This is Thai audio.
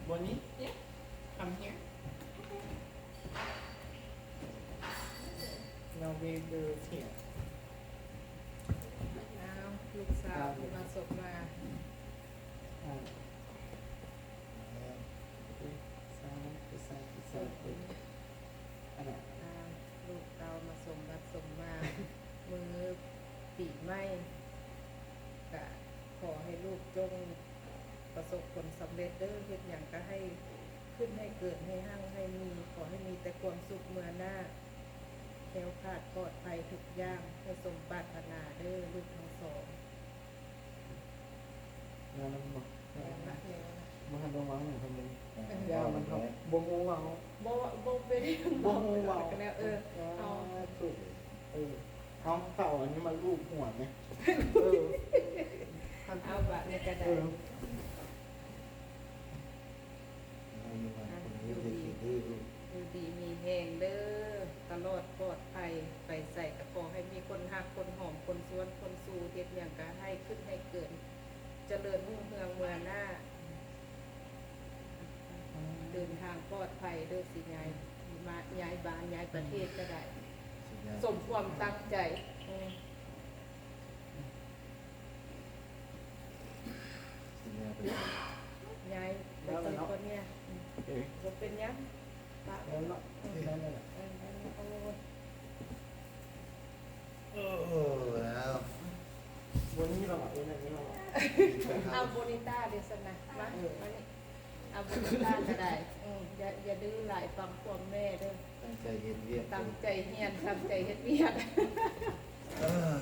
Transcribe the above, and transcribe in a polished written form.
Bonnie, Yeah. come here. No baby here. อ้าวลูกสาวมาศพมา Ano? อ้าวลูกเตามาสมบัติสมมามือปีไหม้กะขอให้ลูกจงประสบผลสำเร็จเด้อเฮ็ดหยังก็ให้ขึ้นให้เกิดให้หั่งให้มีขอให้มีแต่ความสุขเมื่อหน้าแคล้วคลาดปลอดภัยทุกอย่างให้สมปรารถนาเด้อลูกทั้งสอง Ano mo? แล้วนะแล้วนะ Mga dumang ng kami. Kaya man ho. Bungunga ho. บ่เป็น Bungunga ho. ก็แล้วเอา Không cậu nhưng màลูกหัวไหม เอาบะในกระดาษ อยู่ดีมีแหงเด้อตลอดปลอดภัยไปใส่กระขอให้มีคนหักคนหอมคนสวนคนสู่เฮ็ดอย่างก็ให้ขึ้นให้เกิดเจริญรุ่งเรืองเมืองหน้า เดินทางปลอดภัยเด้อสิยายมาย้ายบ้านย้ายประเทศก็ได้ สมความตั้งใจย้ายไปเจอคนเนี่ยบ่เป็นหยังปะ Ano? Ano? โอ้ย แล้ว Bonnie ba ba? Yun ang ino. เอาโบนิต้าเดสนะมามานี่เอาโบนิต้าก็ได้อย่าดื้อหลายฟังความแม่เด้อ ตั้งใจเย็นเวียน ตั้งใจเฮียนตั้งใจเฮ็ดเวียก เออ